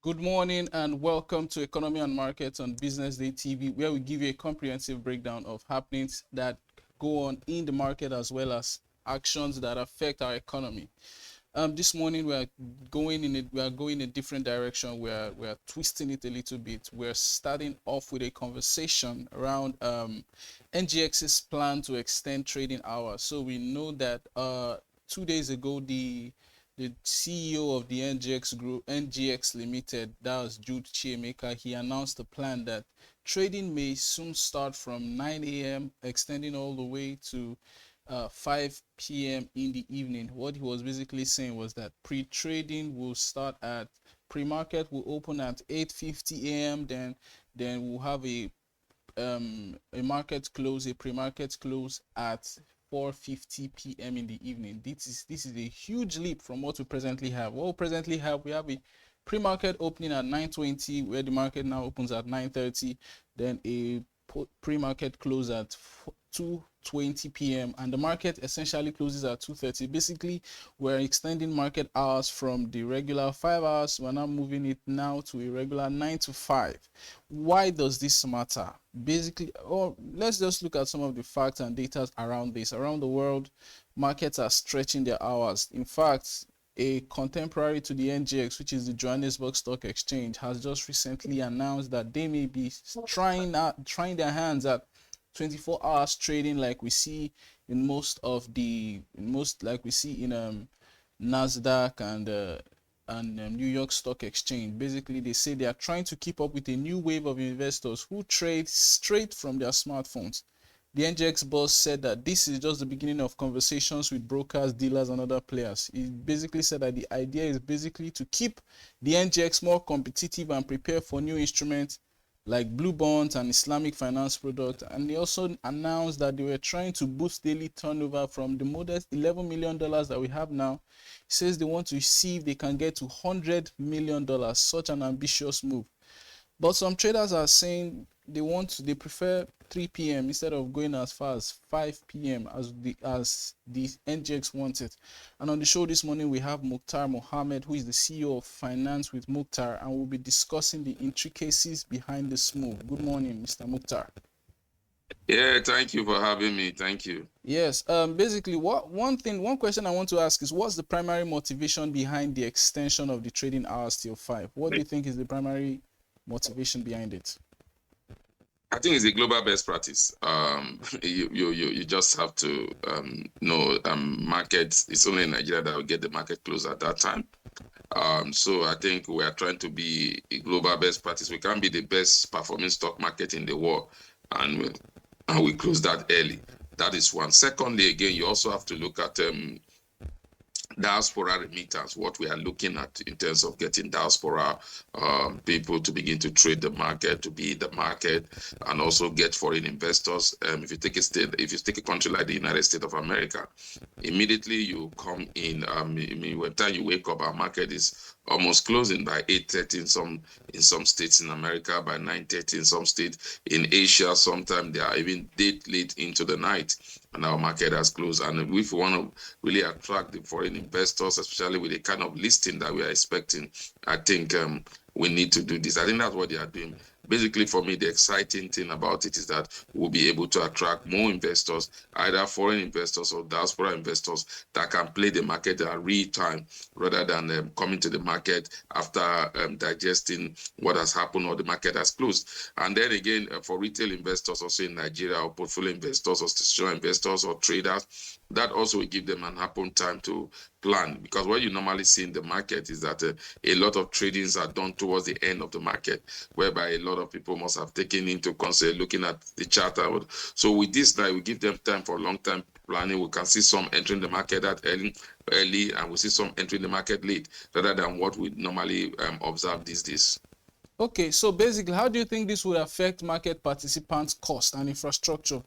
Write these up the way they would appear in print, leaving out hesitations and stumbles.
Good morning and welcome to Economy and Markets on Business Day TV, where we give you a comprehensive breakdown of happenings that go on in the market as well as actions that affect our economy. This morning we are going in a different direction. We are twisting it a little bit. We're starting off with a conversation around NGX's plan to extend trading hours. So we know that 2 days ago the CEO of the NGX Group, NGX Limited, that was Jude Chiemeka, he announced the plan that trading may soon start from 9 a.m. extending all the way to 5 p.m. in the evening. What he was basically saying was that pre-trading will start at pre-market will open at 8:50 a.m. Then we'll have a market close, a pre-market close at 4:50 p.m. in the evening. This is a huge leap from what we presently have. What we presently have, we have a pre-market opening at 9:20, where the market now opens at 9:30, then a pre-market close at 2:20 p.m. and the market essentially closes at 2:30. Basically, we're extending market hours from the regular 5 hours. We're now moving it now to a regular 9 to 5. Why does this matter? Basically, let's just look at some of the facts and data around this. Around the world, markets are stretching their hours. In fact, a contemporary to the NGX, which is the Johannesburg Stock Exchange, has just recently announced that they may be trying their hands at 24 hours trading, like we see in like we see in Nasdaq and New York Stock Exchange. Basically, they say they are trying to keep up with a new wave of investors who trade straight from their smartphones. The NGX boss said that this is just the beginning of conversations with brokers, dealers, and other players. He basically said that the idea is basically to keep the NGX more competitive and prepare for new instruments like blue bonds and Islamic finance products. And they also announced that they were trying to boost daily turnover from the modest $11 million that we have now. He says they want to see if they can get to $100 million, such an ambitious move. But some traders are saying they prefer 3 p.m. instead of going as far as 5 p.m. as the NGX wants it. And on the show this morning we have Muktar Mohammed, who is the CEO of Finance with Muktar, and we'll be discussing the intricacies behind this move. Good morning, Mr. Muktar. Yeah, thank you for having me. Thank you. Yes. Basically, one question I want to ask is, what's the primary motivation behind the extension of the trading hours till 5? What do you think is the primary motivation behind it? I think it's a global best practice. You just have to know markets. It's only in Nigeria that will get the market closed at that time. So I think we are trying to be a global best practice. We can't be the best performing stock market in the world, and we close that early. That is one. Secondly, again, you also have to look at diaspora remittance, what we are looking at in terms of getting diaspora people to begin to trade the market, to be in the market, and also get foreign investors. If you take a country like the United States of America, immediately you come in. By the time you wake up, our market is almost closing by 8:30 in some states in America, by 9:30 in some states in Asia. Sometimes they are even late into the night, and our market has closed. And if we want to really attract the foreign investors, especially with the kind of listing that we are expecting, I think we need to do this. I think that's what they are doing. Basically, for me, the exciting thing about it is that we'll be able to attract more investors, either foreign investors or diaspora investors, that can play the market at real time rather than coming to the market after digesting what has happened or the market has closed. And then again, for retail investors also in Nigeria, or portfolio investors or institutional investors or traders, that also will give them an ample time to plan, because what you normally see in the market is that a lot of tradings are done towards the end of the market, whereby a lot of people must have taken into consideration looking at the chart. So with this, now we give them time for long-term planning. We can see some entering the market that early, and we see some entering the market late, rather than what we normally observe these days. Okay, so basically, how do you think this would affect market participants' cost and infrastructure?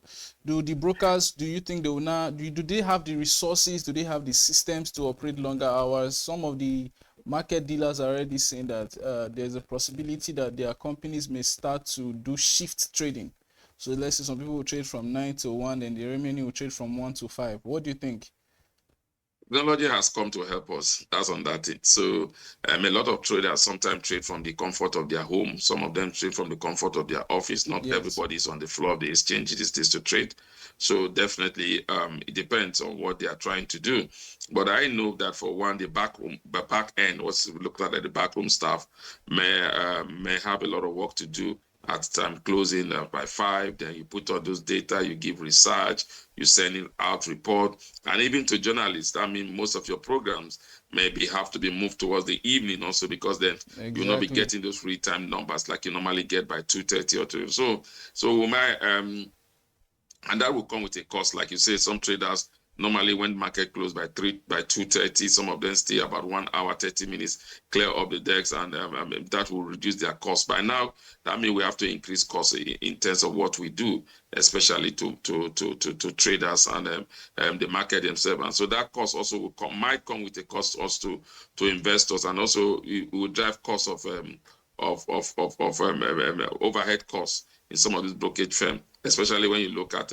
Do the brokers, do you think they will now, do they have the resources, do they have the systems to operate longer hours? Some of the market dealers are already saying that there's a possibility that their companies may start to do shift trading. So let's say some people will trade from 9 to 1, and the remaining will trade from 1 to 5. What do you think? Technology has come to help us. That's on that thing. So a lot of traders sometimes trade from the comfort of their home. Some of them trade from the comfort of their office. Not Yes. everybody is on the floor of the exchange these days to trade. So definitely it depends on what they are trying to do. But I know that for one, the back end, what's looked at the backroom staff may have a lot of work to do at time closing by 5. Then you put all those data, you give research, you send out report, and even to journalists. I mean, most of your programs maybe have to be moved towards the evening also, because then you'll not be getting those free time numbers like you normally get by 2:30 or 2. So we might and that will come with a cost. Like you say, some traders normally when market close by 2:30, some of them stay about 1 hour 30 minutes, clear up the decks, and that will reduce their cost. By now, that means we have to increase costs in terms of what we do, especially to traders and the market themselves. And so that cost also might come with a cost also to investors, and also it will drive costs of overhead costs in some of these brokerage firms, especially when you look at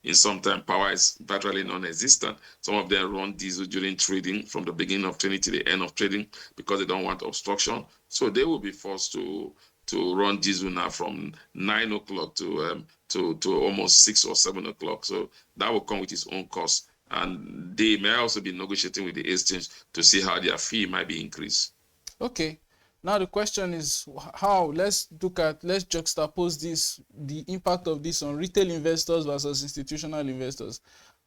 in some time power is virtually non-existent. Some of them run diesel during trading from the beginning of trading to the end of trading because they don't want obstruction. So they will be forced to run diesel now from 9 o'clock to almost 6 or 7 o'clock. So that will come with its own cost. And they may also be negotiating with the exchange to see how their fee might be increased. Okay. Now the question is how, let's juxtapose the impact of this on retail investors versus institutional investors.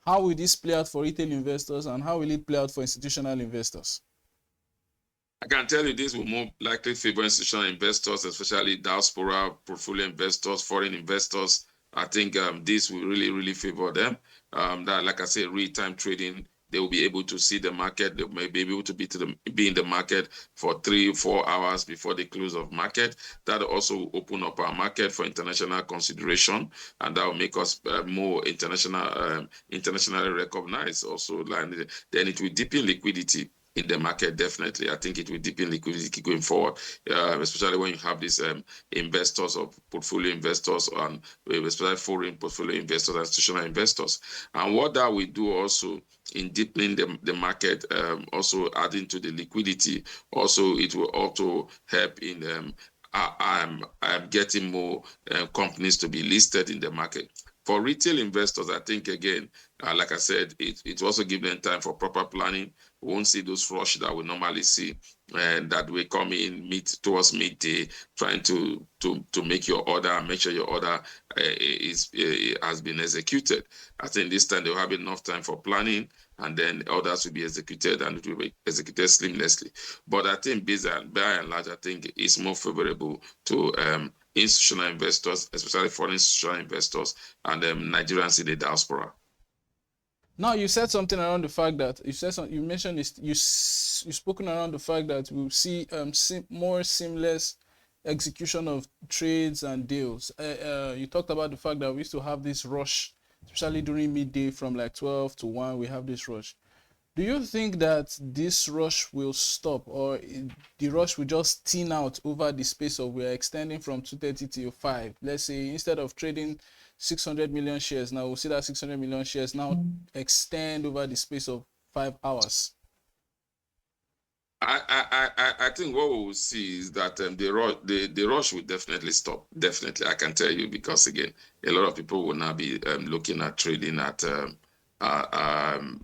How will this play out for retail investors, and how will it play out for institutional investors? I can tell you this will more likely favor institutional investors, especially diaspora, portfolio investors, foreign investors. I think this will really favor them. That, like I said, real-time trading, they will be able to see the market. They may be able to be in the market for 3-4 hours before the close of market. That also will open up our market for international consideration, and that will make us more internationally recognized. Also, then it will deepen liquidity in the market. Definitely, I think it will deepen liquidity going forward, especially when you have these investors or portfolio investors, and especially foreign portfolio investors and institutional investors. And what that will do also in deepening the market, also adding to the liquidity, also it will also help in I'm getting more companies to be listed in the market. For retail investors, I think, again, like I said, it also gives them time for proper planning. We won't see those rush that we normally see, and that we come in towards midday trying to make your order and make sure your order has been executed. I think this time they'll have enough time for planning, and then orders will be executed, and it will be executed seamlessly. But I think by and large, I think it's more favorable to institutional investors, especially foreign institutional investors, and Nigerians in the diaspora. Now you said something around the fact that you mentioned this, you spoken around the fact that we'll see more seamless execution of trades and deals. You talked about the fact that we used to have this rush, especially during midday from like 12 to 1. We have this rush. Do you think that this rush will stop, or the rush will just thin out over the space of, we're extending from 2:30 till 5? Let's say instead of trading 600 million shares, now we'll see that 600 million shares now extend over the space of 5 hours. I think what we will see is that the rush will definitely stop. Definitely, I can tell you, because again, a lot of people will now be looking at trading at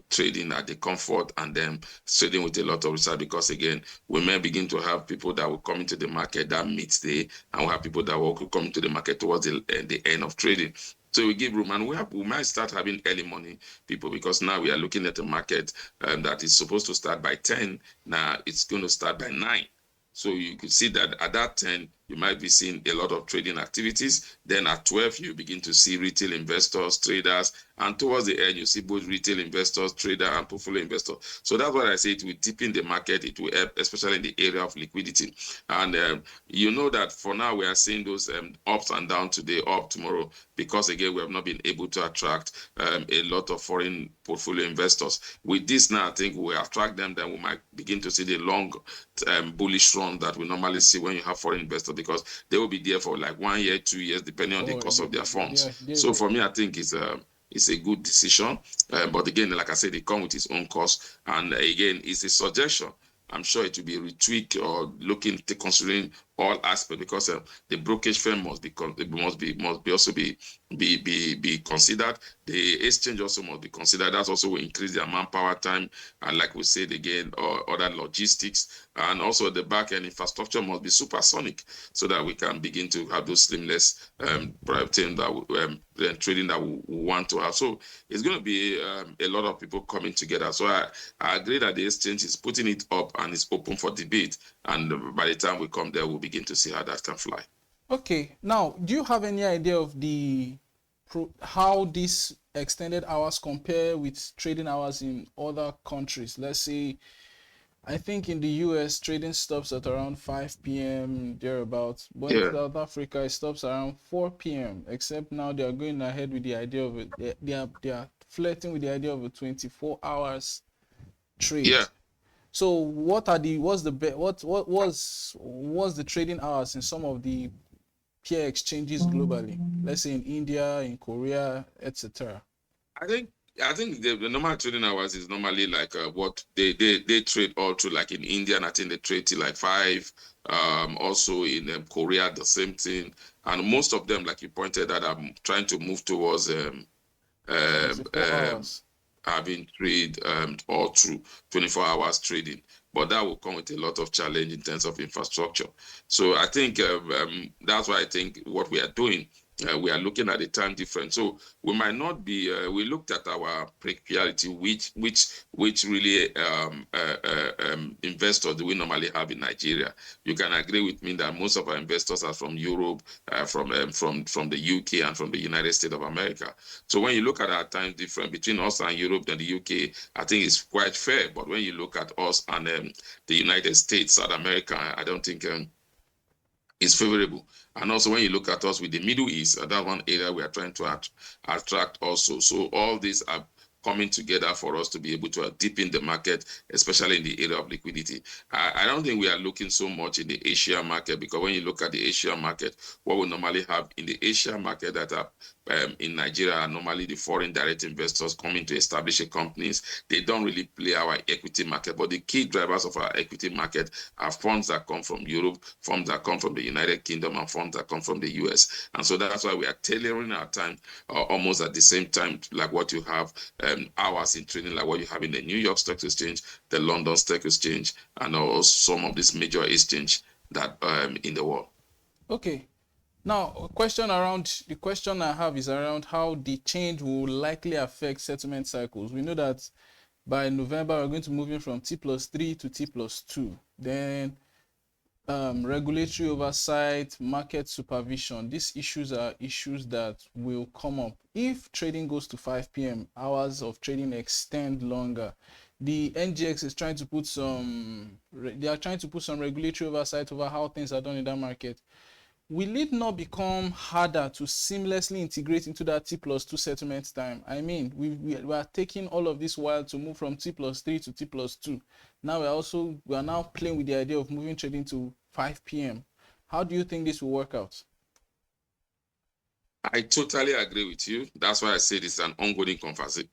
trading at the comfort, and then trading with a lot of research, because again, we may begin to have people that will come into the market that midday, and we'll have people that will come into the market towards the end of trading. So we give room, and we might start having early morning people, because now we are looking at a market that is supposed to start by 10. Now it's going to start by 9. So you could see that at that 10, you might be seeing a lot of trading activities. Then at 12, you begin to see retail investors, traders, and towards the end, you see both retail investors, trader, and portfolio investors. So that's what I say. It will deepen the market. It will help, especially in the area of liquidity. And you know that for now, we are seeing those ups and downs today, up tomorrow, because again, we have not been able to attract a lot of foreign portfolio investors. With this now, I think we attract them, then we might begin to see the long bullish run that we normally see when you have foreign investors, because they will be there for like 1 year, 2 years, depending on the cost of their funds. So for me, I think it's a good decision. But again, like I said, it comes with its own cost. And again, it's a suggestion. I'm sure it will be retweaked or looking to considering all aspects, because the brokerage firm must be also be considered. The exchange also must be considered. That also will increase their manpower time, and like we said again, or other logistics, and also the back end infrastructure must be supersonic, so that we can begin to have those seamless trading that we want to have. So it's going to be a lot of people coming together. So I agree that the exchange is putting it up and it's open for debate. And by the time we come there, we'll begin to see how that can fly. Okay. Now, do you have any idea of how these extended hours compare with trading hours in other countries? Let's say, I think in the US, trading stops at around 5 p.m. thereabouts. But in South Africa, it stops around 4 p.m. Except now they are going ahead with the idea of it. They are flirting with the idea of a 24 hours trade. Yeah. So what's the trading hours in some of the peer exchanges globally? Let's say in India, in Korea, etc. I think the normal trading hours is normally like what they trade all through, like in India, and I think they trade till like 5. Also in Korea, the same thing. And most of them, like you pointed out, are trying to move towards having trade all through 24 hours trading. But that will come with a lot of challenge in terms of infrastructure. So I think that's why I think what we are doing, we are looking at the time difference. So we might not be. We looked at our peculiarity, which really investors do we normally have in Nigeria. You can agree with me that most of our investors are from Europe, from the UK, and from the United States of America. So when you look at our time difference between us and Europe and the UK, I think it's quite fair. But when you look at us and the United States, South America, I don't think is favorable. And also when you look at us with the Middle East, that one area we are trying to attract also. So all these are coming together for us to be able to deepen the market, especially in the area of liquidity. I don't think we are looking so much in the Asian market, because when you look at the Asian market, what we normally have in the Asian market that are in Nigeria are normally the foreign direct investors coming to establish a companies. They don't really play our equity market, but the key drivers of our equity market are funds that come from Europe, funds that come from the United Kingdom, and funds that come from the US. And so that's why we are tailoring our time almost at the same time, like what you have hours in trading, like what you have in the New York Stock Exchange, the London Stock Exchange, and also some of these major exchange that in the world. Okay. Now, the question I have is around how the change will likely affect settlement cycles. We know that by November, we're going to move in from T+3 to T+2. Then regulatory oversight, market supervision. These issues are issues that will come up. If trading goes to 5 p.m., hours of trading extend longer. The NGX is trying to put some regulatory oversight over how things are done in that market. Will it not become harder to seamlessly integrate into that T+2 settlement time? I mean, we are taking all of this while to move from T+3 to T+2. Now we are now playing with the idea of moving trading to 5 p.m. How do you think this will work out? I totally agree with you. That's why I said it's an ongoing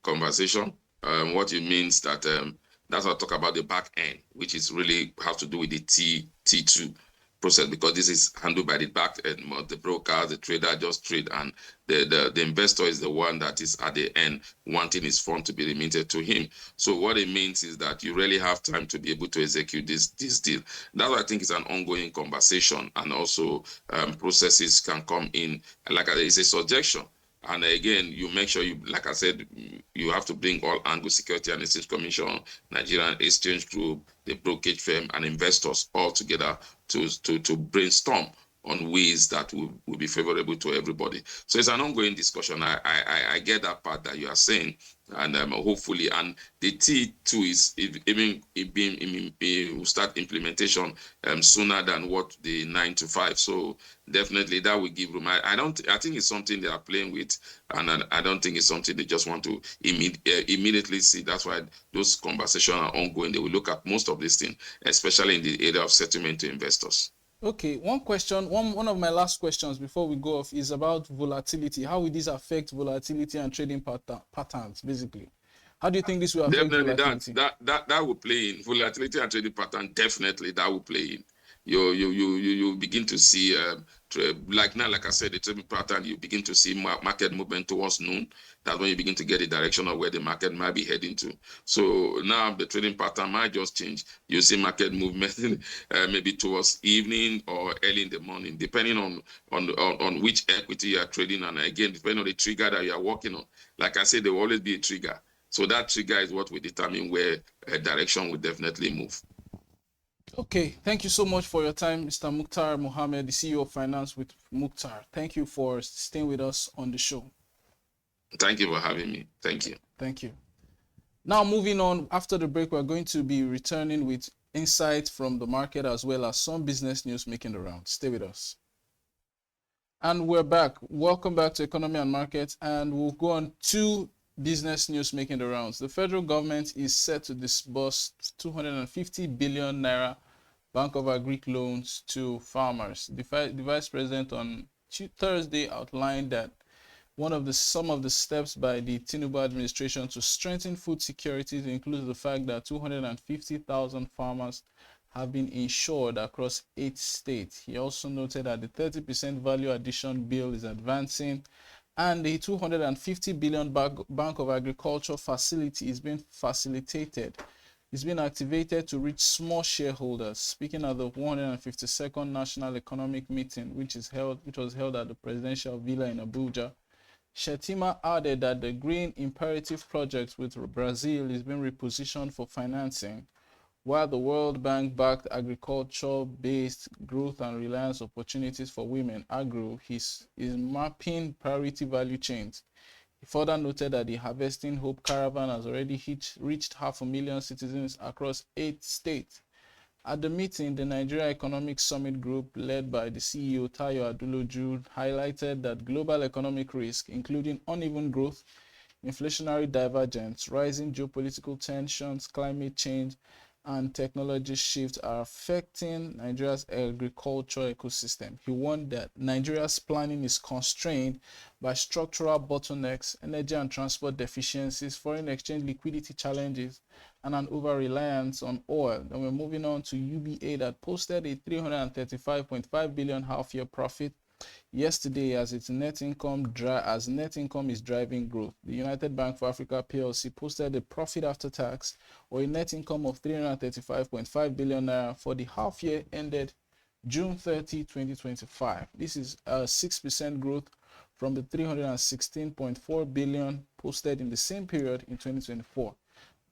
conversation. What it means that that's what I talk about the back end, which is really have to do with the T2 process, because this is handled by the back end. The broker, the trader just trade, and the investor is the one that is at the end wanting his fund to be remitted to him. So what it means is that you really have time to be able to execute this deal. That's why I think it's an ongoing conversation, and also processes can come in, like it's a suggestion. And again, you make sure you, like I said, you have to bring all angles, Security and Exchange Commission, Nigerian Exchange Group, the brokerage firm, and investors all together to brainstorm on ways that will be favorable to everybody. So it's an ongoing discussion. I get that part that you are saying, and hopefully, and the T2 is will start implementation sooner than what the 9 to 5. So definitely that will give room. I think it's something they are playing with, and I don't think it's something they just want to immediately see. That's why those conversations are ongoing. They will look at most of these things, especially in the area of settlement to investors. Okay, one question, one of my last questions before we go off is about volatility. How will this affect volatility and trading patterns, basically? How do you think this will affect Definitely, that volatility? that that that will play in volatility and trading pattern. Definitely, that will play in. You begin to see like now, like I said, the trading pattern. You begin to see market movement towards noon. That's when you begin to get the direction of where the market might be heading to. So now the trading pattern might just change. You see market movement maybe towards evening or early in the morning, depending on which equity you are trading, and again depending on the trigger that you are working on. Like I said, there will always be a trigger. So that trigger is what will determine where direction will definitely move. Okay, thank you so much for your time, Mr. Muktar Mohammed, the CEO of Finance with Muktar. Thank you for staying with us on the show. Thank you for having me. Thank you. Thank you. Now, moving on, after the break, we're going to be returning with insights from the market as well as some business news making the rounds. Stay with us. And we're back. Welcome back to Economy and Markets, and we'll go on to business news making the rounds. The federal government is set to disburse 250 billion naira Bank of Agric loans to farmers. The vice president on Thursday outlined that some of the steps by the Tinubu administration to strengthen food security includes the fact that 250,000 farmers have been insured across 8 states. He also noted that the 30% value addition bill is advancing, and the 250 billion Bank of Agriculture facility is being facilitated. It's been activated to reach small shareholders. Speaking at the 152nd National Economic Meeting, which was held at the Presidential Villa in Abuja, Shettima added that the Green Imperative project with Brazil is being repositioned for financing, while the World Bank-backed agriculture-based growth and reliance opportunities for women, AGRO, is mapping priority value chains. He further noted that the Harvesting Hope Caravan has already reached 500,000 citizens across 8 states. At the meeting, the Nigerian Economic Summit Group, led by the CEO Tayo Adeloju, highlighted that global economic risk, including uneven growth, inflationary divergence, rising geopolitical tensions, climate change, and technology shifts are affecting Nigeria's agriculture ecosystem. He warned that Nigeria's planning is constrained by structural bottlenecks, energy and transport deficiencies, foreign exchange liquidity challenges, and an over-reliance on oil. Then we're moving on to UBA that posted a 335.5 billion half-year profit yesterday as net income is driving growth. The United Bank for Africa PLC posted a profit after tax or a net income of 335.5 billion naira for the half year ended June 30, 2025. This is a 6% growth from the 316.4 billion posted in the same period in 2024.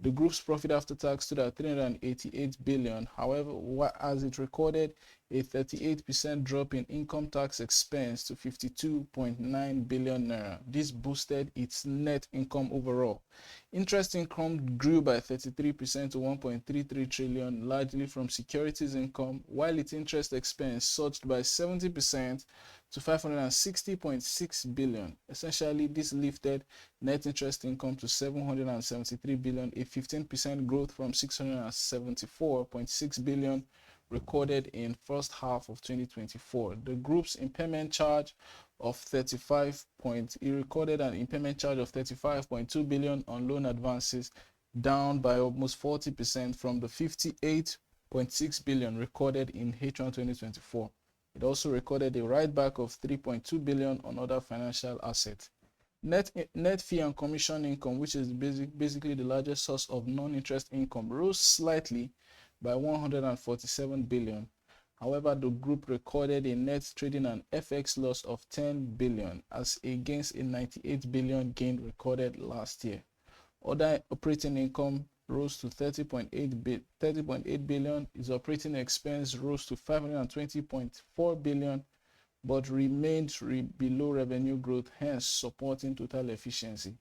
The group's profit after tax stood at 388 billion. However, as it recorded a 38% drop in income tax expense to 52.9 billion naira. This boosted its net income overall. Interest income grew by 33% to 1.33 trillion, largely from securities income, while its interest expense surged by 70% to 560.6 billion. Essentially, this lifted net interest income to 773 billion, a 15% growth from 674.6 billion recorded in first half of 2024. The group's impairment charge of he recorded an impairment charge of 35.2 billion on loan advances, down by almost 40% from the 58.6 billion recorded in H1 2024. It also recorded a write-back of 3.2 billion on other financial assets. Net fee and commission income, which is basically the largest source of non-interest income, rose slightly by 147 billion. However, the group recorded a net trading and FX loss of 10 billion as against a 98 billion gain recorded last year. Other operating income rose to 30.8 billion. Its operating expense rose to 520.4 billion, but remained below revenue growth, hence supporting total efficiency.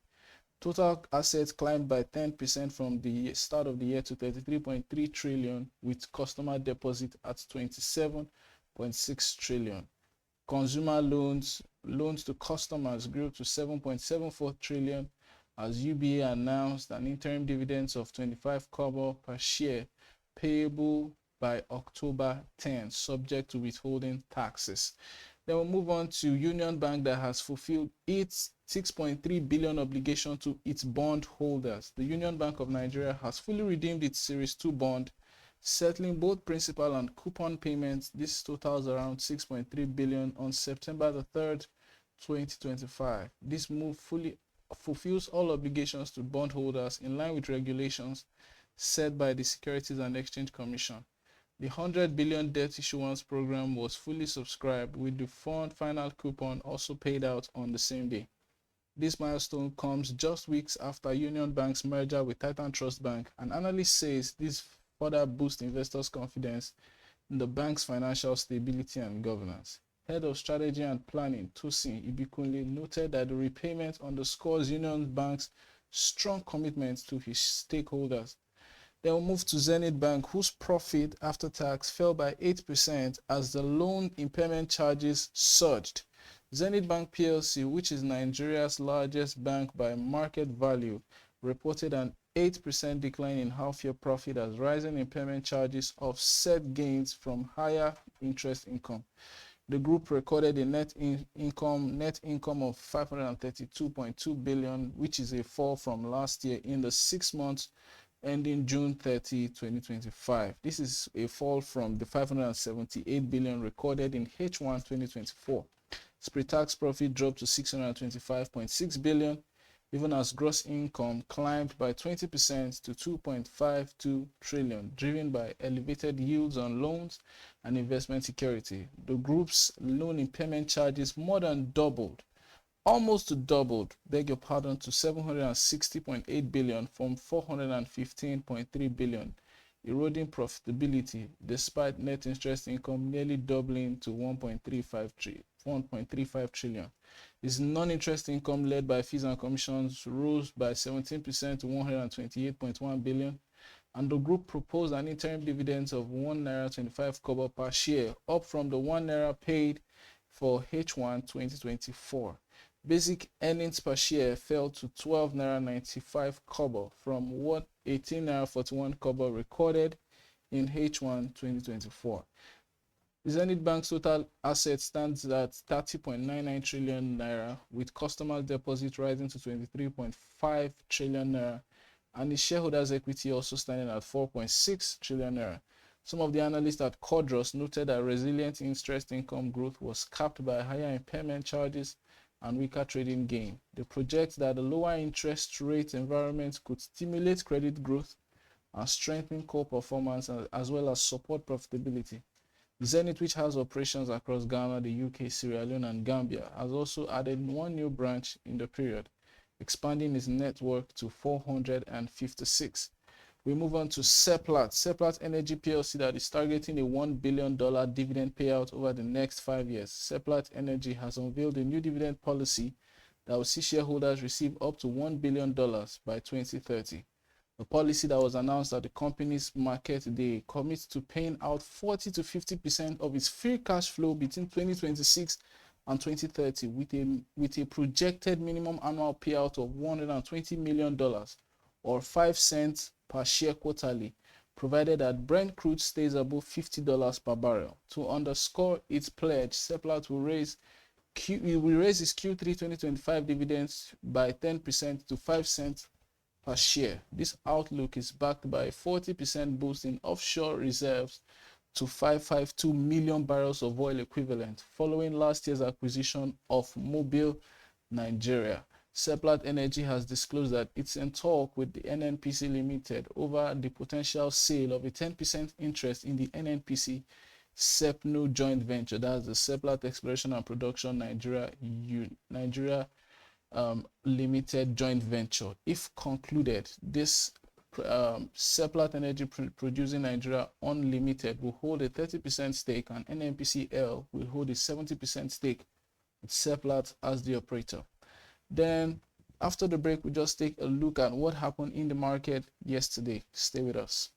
Total assets climbed by 10% from the start of the year to 33.3 trillion, with customer deposit at 27.6 trillion. Consumer loans to customers grew to 7.74 trillion as UBA announced an interim dividend of 25 kobo per share payable by October 10, subject to withholding taxes. Then we'll move on to Union Bank that has fulfilled its 6.3 billion obligation to its bond holders. The Union Bank of Nigeria has fully redeemed its Series 2 bond, settling both principal and coupon payments. This totals around 6.3 billion on September the 3rd, 2025. This move fully fulfills all obligations to bondholders in line with regulations set by the Securities and Exchange Commission. The 100 billion debt issuance program was fully subscribed, with the fund final coupon also paid out on the same day. This milestone comes just weeks after Union Bank's merger with Titan Trust Bank. An analyst says this further boosts investors' confidence in the bank's financial stability and governance. Head of Strategy and Planning, Tosin Ibikunle, noted that the repayment underscores Union Bank's strong commitment to his stakeholders. Then we'll move to Zenith Bank, whose profit after tax fell by 8% as the loan impairment charges surged. Zenith Bank PLC, which is Nigeria's largest bank by market value, reported an 8% decline in half-year profit as rising impairment charges offset gains from higher interest income. The group recorded a net income of 532.2 billion, which is a fall from last year in the 6 months ending June 30, 2025. This is a fall from the 578 billion recorded in H1 2024. Its pre-tax profit dropped to 625.6 billion, even as gross income climbed by 20% to 2.52 trillion, driven by elevated yields on loans and investment security. The group's loan impairment charges more than doubled, almost doubled, beg your pardon, to 760.8 billion from 415.3 billion, eroding profitability despite net interest income nearly doubling to 1.35 trillion. Its non-interest income, led by fees and commissions, rose by 17% to 128.1 billion, and the group proposed an interim dividend of 1.25 naira per share, up from the 1 naira paid for H1 2024. Basic earnings per share fell to 12.95 naira from 18.41 naira recorded in H1 2024. Zenith Bank's total assets stands at 30.99 trillion naira, with customer deposits rising to 23.5 trillion naira, and the shareholders' equity also standing at 4.6 trillion naira. Some of the analysts at Codros noted that resilient interest income growth was capped by higher impairment charges and weaker trading gain. They project that the lower interest rate environment could stimulate credit growth and strengthen core performance, as well as support profitability. Zenith, which has operations across Ghana, the UK, Sierra Leone, and Gambia, has also added one new branch in the period, expanding its network to 456. We move on to Seplat Energy PLC, that is targeting a $1 billion dividend payout over the next 5 years. Seplat Energy has unveiled a new dividend policy that will see shareholders receive up to $1 billion by 2030. The policy that was announced at the company's market day commits to paying out 40 to 50% of its free cash flow between 2026 and 2030, with a projected minimum annual payout of $120 million or 5 cents per share quarterly, provided that Brent crude stays above $50 per barrel. To underscore its pledge, Seplat will raise its Q3 2025 dividends by 10% to 5 cents per share. This outlook is backed by a 40% boost in offshore reserves to 552 million barrels of oil equivalent, following last year's acquisition of Mobile, Nigeria. Seplat Energy has disclosed that it's in talk with the NNPC Limited over the potential sale of a 10% interest in the NNPC SEPNO joint venture. That's the Seplat Exploration and Production Nigeria Limited joint venture. If concluded, this Seplat Energy Producing Nigeria Unlimited will hold a 30% stake, and NNPCL will hold a 70% stake, with Seplat as the operator. Then after the break, we'll just take a look at what happened in the market yesterday. Stay with us.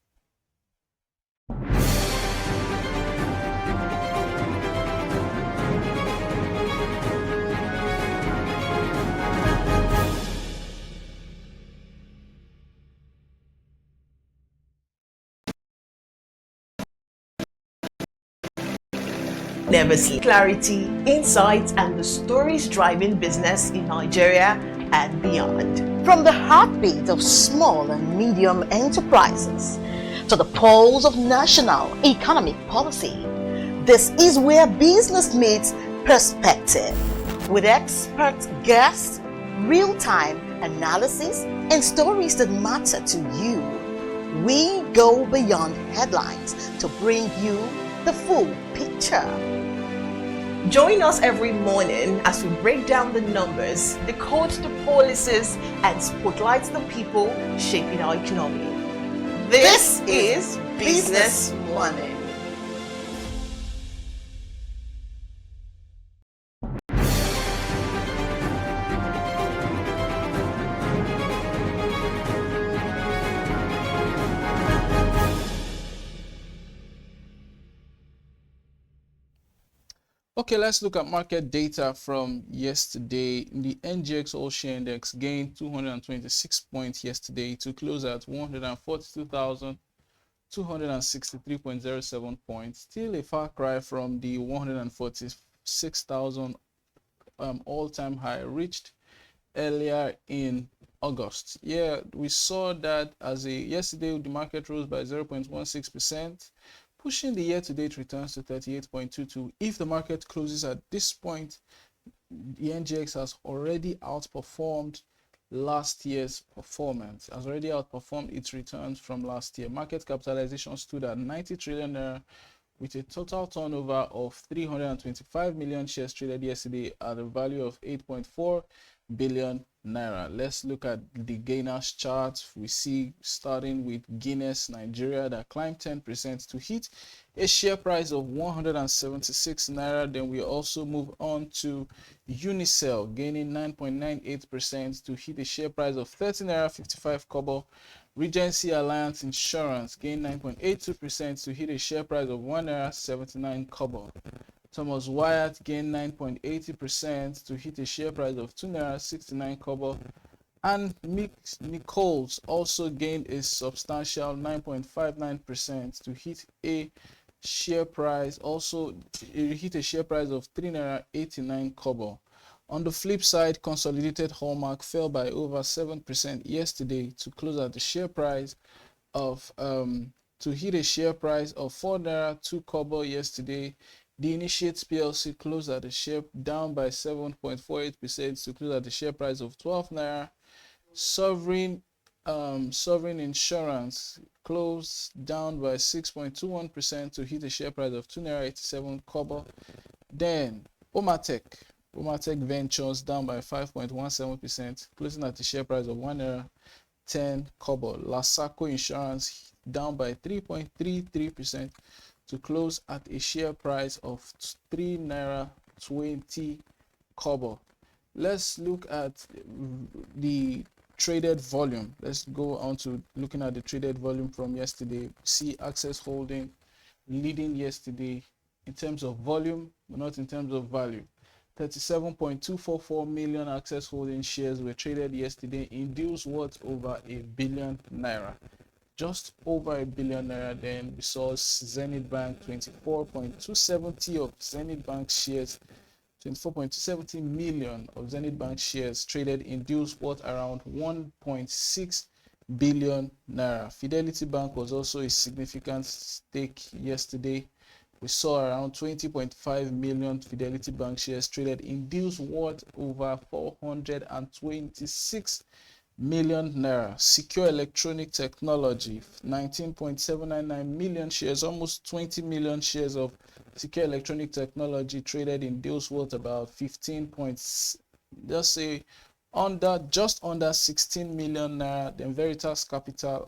never sleep. Clarity, insights, and the stories driving business in Nigeria and beyond. From the heartbeat of small and medium enterprises to the pulse of national economic policy, this is where business meets perspective. With expert guests, real-time analysis, and stories that matter to you, we go beyond headlines to bring you the full picture. Join us every morning as we break down the numbers, decode the policies, and spotlight the people shaping our economy. This is Business Money. Okay, let's look at market data from yesterday. The NGX All Share Index gained 226 points yesterday to close at 142,263.07 points. Still a far cry from the 146,000 all-time high reached earlier in August. Yeah, we saw that yesterday the market rose by 0.16%. pushing the year-to-date returns to 38.22. If the market closes at this point, the NGX has already outperformed last year's performance, has already outperformed its returns from last year. Market capitalization stood at 90 trillion naira with a total turnover of 325 million shares traded yesterday at a value of 8.4 billion naira. Let's look at the gainers chart. We see starting with Guinness Nigeria that climbed 10% to hit a share price of 176 naira. Then we also move on to Unicel gaining 9.98% to hit a share price of 13 naira 55 kobo. Regency Alliance Insurance gained 9.82% to hit a share price of 1 naira 79 kobo. Thomas Wyatt gained 9.80% to hit a share price of 2 naira 69 kobo. And Nichols also gained a substantial 9.59% to hit a share price of 3 naira 89 kobo. On the flip side, Consolidated Hallmark fell by over 7% yesterday to close at the share price of to hit a share price of 4 naira 2 kobo yesterday. The Initiates PLC closed at the share down by 7.48% to close at the share price of 12 naira. Sovereign Insurance closed down by 6.21% to hit a share price of 2 naira 87 kobo. Then Omatech Ventures down by 5.17%, closing at the share price of 1 naira 10 kobo. Lasaco Insurance down by 3.33% to close at a share price of 3 naira 20 kobo. Let's look at the traded volume. Let's go on to looking at the traded volume from yesterday. See Access Holding leading yesterday in terms of volume, but not in terms of value. 37.244 million Access Holding shares were traded yesterday in deals worth over $1 billion naira. Just over $1 billion naira. Then we saw Zenith Bank 24.270 of Zenith Bank shares, 24.270 million of Zenith Bank shares traded in deals worth around 1.6 billion naira. Fidelity Bank was also a significant stake yesterday. We saw around 20.5 million Fidelity Bank shares traded in deals worth over 426 million naira. Secure Electronic Technology 19.799 million shares, almost 20 million shares of Secure Electronic Technology traded in deals worth about 15 points, just under 16 million naira. Then Veritas Capital,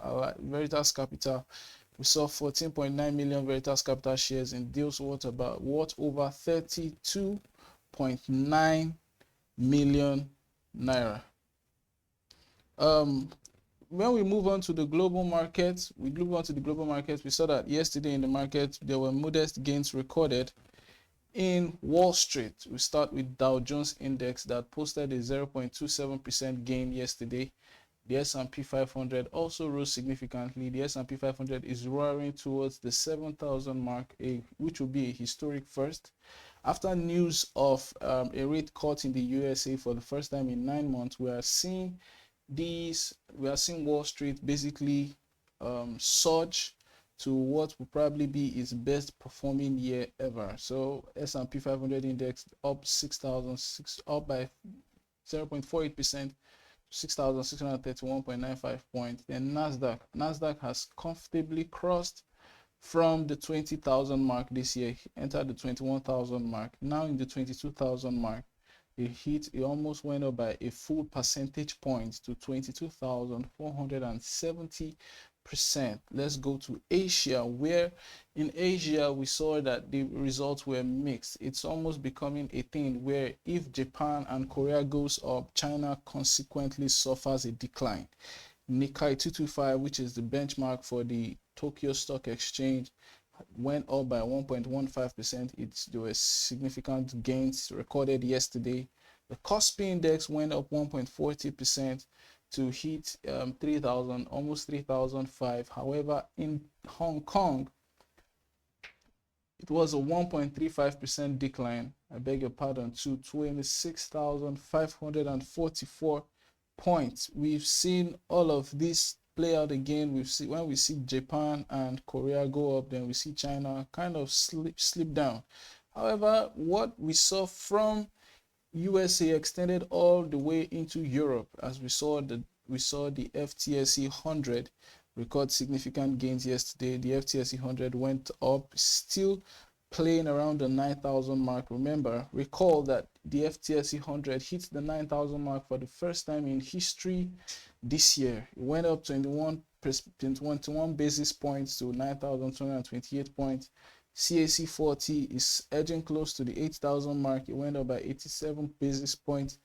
we saw 14.9 million Veritas Capital shares in deals worth over 32.9 million naira. When we move on to the global markets, we saw that yesterday in the market there were modest gains recorded in Wall Street. We start with Dow Jones Index that posted a 0.27% gain yesterday. The S&P 500 also rose significantly. The S&P 500 is roaring towards the 7,000 mark, which will be a historic first. After news of a rate cut in the USA for the first time in 9 months, we are seeing Wall Street basically surge to what will probably be its best performing year ever. So S&P 500 index up 6,006, up by 0.48%, 6,631.95 points. Then Nasdaq has comfortably crossed from the 20,000 mark this year, entered the 21,000 mark, now in the 22,000 mark. It almost went up by a full percentage point to 22,470%. Let's go to Asia, where in Asia we saw that the results were mixed. It's almost becoming a thing where if Japan and Korea goes up, China consequently suffers a decline. Nikkei 225, which is the benchmark for the Tokyo Stock Exchange, went up by 1.15%. There were significant gains recorded yesterday. The Kospi index went up 1.40% to hit 3,000, almost 3,005. However, in Hong Kong, it was a 1.35% decline, I beg your pardon, to 26,544 points. We've seen all of this play out again. When we see Japan and Korea go up, then we see China kind of slip down. However, what we saw from USA extended all the way into Europe, as we saw the FTSE 100 record significant gains yesterday. The FTSE 100 went up, still playing around the 9,000 mark. Recall that the FTSE 100 hit the 9,000 mark for the first time in history this year. It went up 21 basis points to 9,228 points. CAC 40 is edging close to the 8,000 mark. It went up by 87 basis points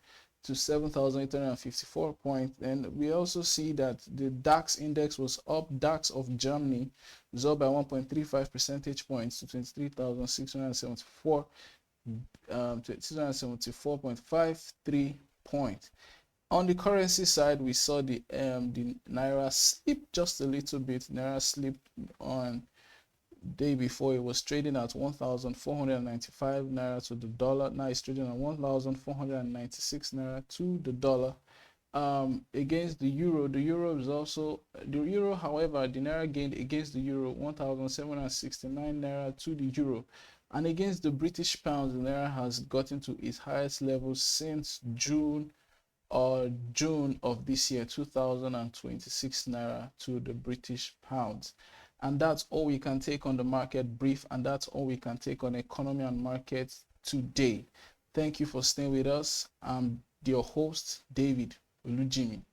to 7,854 points. And we also see that the DAX index was up. DAX of Germany was up by 1.35 percentage points to 23,674, 674.53 points. On the currency side, we saw the Naira slip just a little bit. Naira slipped on day before. It was trading at 1,495 Naira to the dollar. Now it's trading at 1,496 Naira to the dollar. Against the euro, however, the Naira gained against the euro 1,769 Naira to the euro. And against the British pound, the Naira has gotten to its highest level since June of this year, 2,026 Naira to the British pound. And that's all we can take on the market brief, and that's all we can take on economy and markets today. Thank you for staying with us. I'm your host, David Olujinmi.